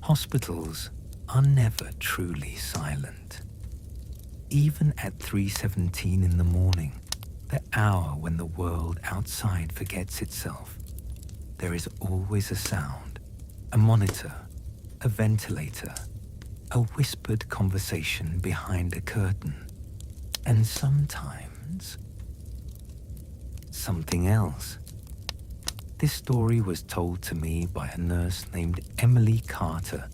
Hospitals are never truly silent. Even at 3:17 in the morning, the hour when the world outside forgets itself, there is always a sound, a monitor, a ventilator, a whispered conversation behind a curtain, and sometimes something else. This story was told to me by a nurse named Emily Carter,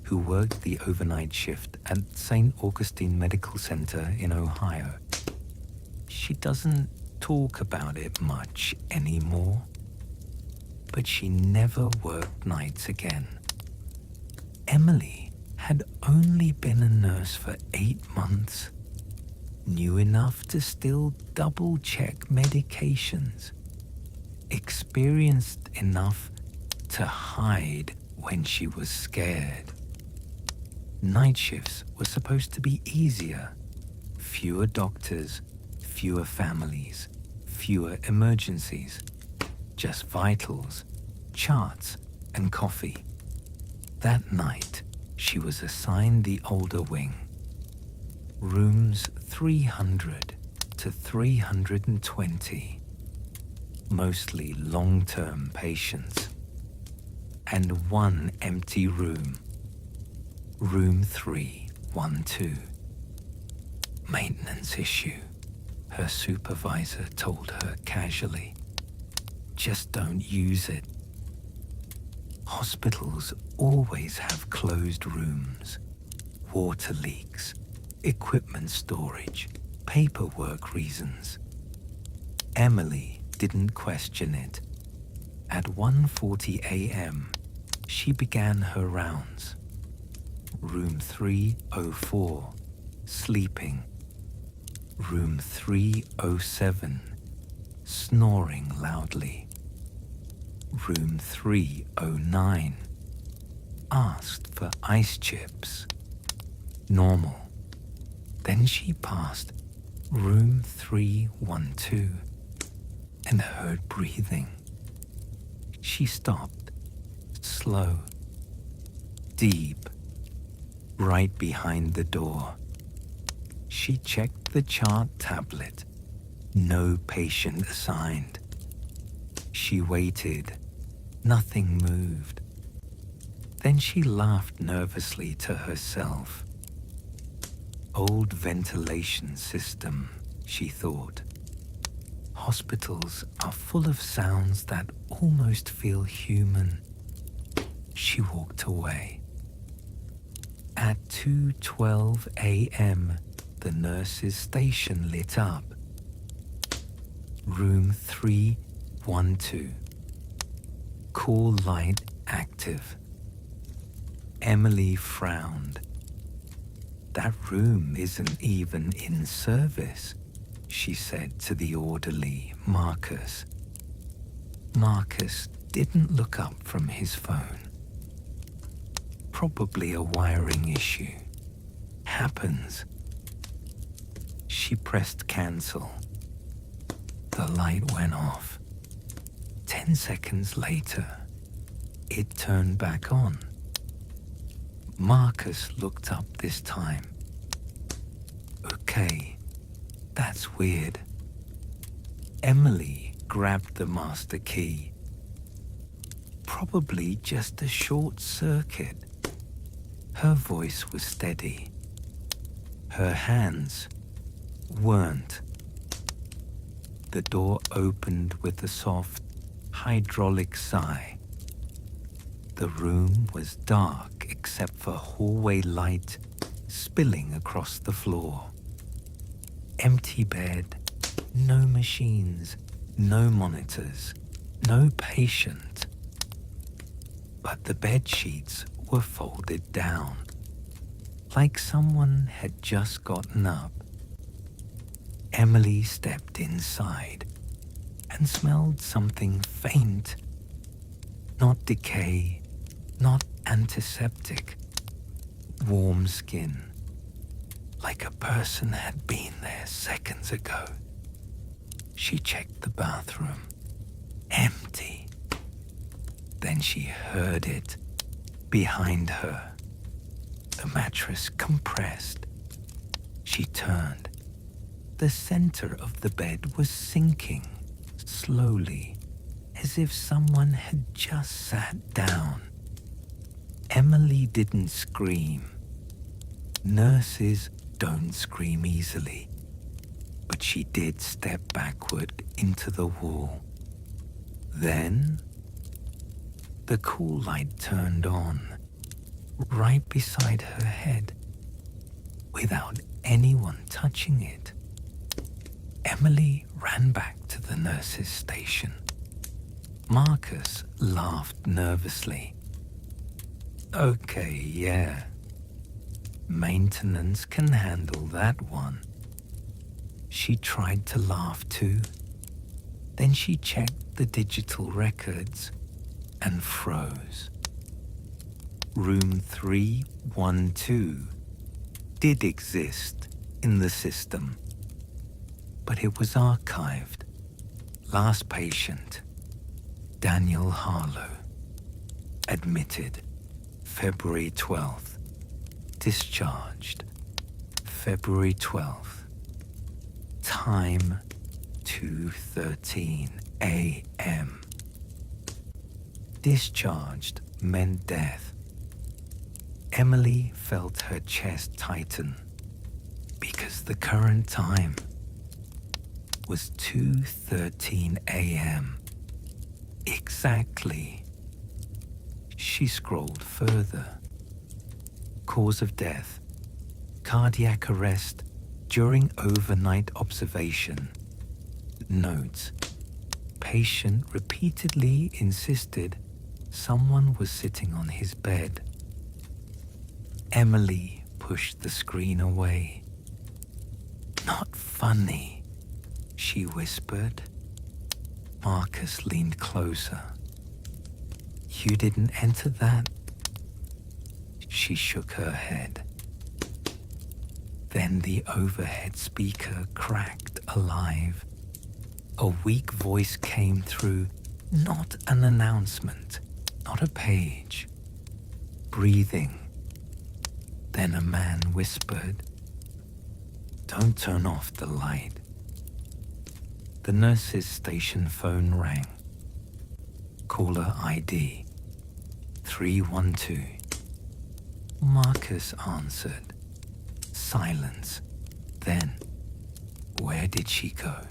who worked the overnight shift at St. Augustine Medical Center in Ohio. She doesn't talk about it much anymore, but she never worked nights again. Emily had only been a nurse for 8 months, knew enough to still double-check medications, experienced enough to hide when she was scared. Night shifts were supposed to be easier. Fewer doctors, fewer families, fewer emergencies. Just vitals, charts, and coffee. That night, she was assigned the older wing. Rooms 300 to 320. Mostly long-term patients. And one empty room. Room 312. Maintenance issue, her supervisor told her casually. Just don't use it. Hospitals always have closed rooms, water leaks, equipment storage, paperwork reasons. Emily didn't question it. At 1:40 a.m., she began her rounds. Room 304, sleeping. Room 307, snoring loudly. Room 309, asked for ice chips. Normal. Then she passed room 312 and heard breathing. She stopped, slow, deep, right behind the door. She checked the chart tablet. No patient assigned. She waited. Nothing moved. Then she laughed nervously to herself. Old ventilation system, she thought. Hospitals are full of sounds that almost feel human. She walked away. At 2:12 a.m., the nurse's station lit up. Room 312. Call light active. Emily frowned. That room isn't even in service, she said to the orderly, Marcus. Marcus didn't look up from his phone. Probably a wiring issue. Happens. She pressed cancel. The light went off. 10 seconds later, it turned back on. Marcus looked up this time. Okay, that's weird. Emily grabbed the master key. Probably just a short circuit. Her voice was steady. Her hands weren't. The door opened with a soft, hydraulic sigh. The room was dark except for hallway light spilling across the floor. Empty bed, no machines, no monitors, no patient. But the bed sheets were folded down, like someone had just gotten up. Emily stepped inside and smelled something faint. Not decay, not antiseptic. Warm skin, like a person had been there seconds ago. She checked the bathroom. Empty. Then she heard it. Behind her, the mattress compressed. She turned. The center of the bed was sinking, slowly, as if someone had just sat down. Emily didn't scream. Nurses don't scream easily, but she did step backward into the wall. Then, the cool light turned on, right beside her head, without anyone touching it. Emily ran back to the nurse's station. Marcus laughed nervously. Okay, yeah. Maintenance can handle that one. She tried to laugh too. Then she checked the digital records and froze. Room 312 did exist in the system, but it was archived. Last patient, Daniel Harlow, admitted February 12th, discharged February 12th, time 2:13 a.m. Discharged meant death. Emily felt her chest tighten because the current time was 2:13 a.m. Exactly. She scrolled further. Cause of death: cardiac arrest during overnight observation. Notes: patient repeatedly insisted someone was sitting on his bed. Emily pushed the screen away. Not funny, she whispered. Marcus leaned closer. You didn't enter that? She shook her head. Then the overhead speaker cracked alive. A weak voice came through, not an announcement, not a page. Breathing. Then a man whispered, "Don't turn off the light." The nurse's station phone rang. Caller ID 312. Marcus answered. Silence. Then, where did she go?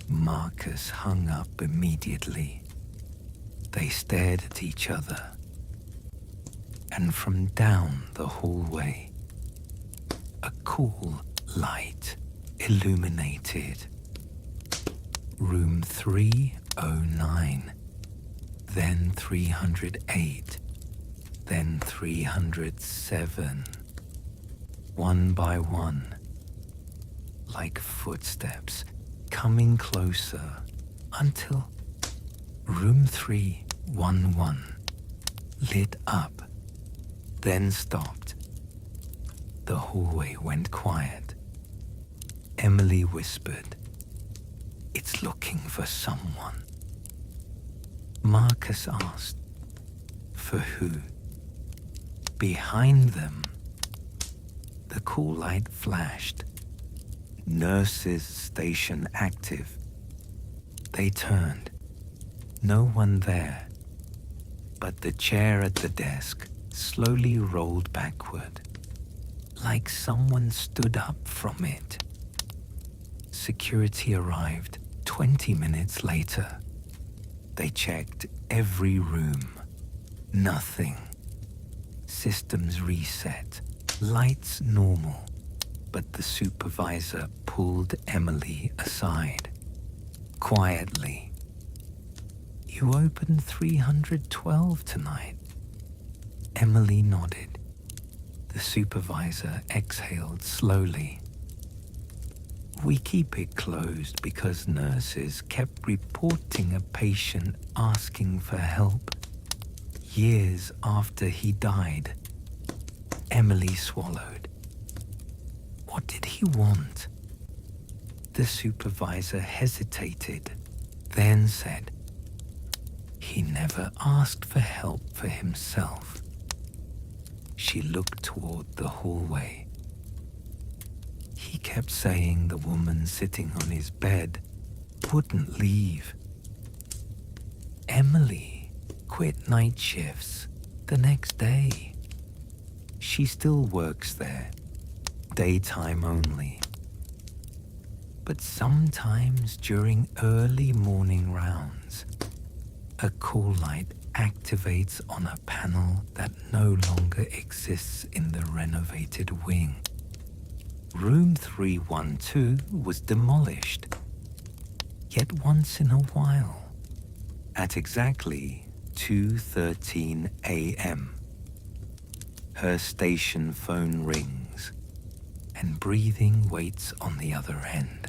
Marcus hung up immediately. They stared at each other. And from down the hallway, a cool light illuminated room 309, then 308, then 307. One by one, like footsteps coming closer until room 311 lit up, then stopped. The hallway went quiet. Emily whispered, "It's looking for someone." Marcus asked, "For who?" Behind them, the cool light flashed. Nurses station active. They turned. No one there, but the chair at the desk slowly rolled backward, like someone stood up from it. Security arrived 20 minutes later. They checked every room. Nothing. Systems reset. Lights normal. But the supervisor pulled Emily aside. Quietly. "You opened 312 tonight." Emily nodded. The supervisor exhaled slowly. "We keep it closed because nurses kept reporting a patient asking for help years after he died." Emily swallowed. What did he want? The supervisor hesitated, then said, "He never asked for help for himself. She looked toward the hallway. He kept saying the woman sitting on his bed wouldn't leave. Emily quit night shifts the next day. She still works there, daytime only. But sometimes during early morning rounds, a call light activates on a panel that no longer exists in the renovated wing. Room 312 was demolished. Yet once in a while, at exactly 2:13 a.m., her station phone rings and breathing waits on the other end.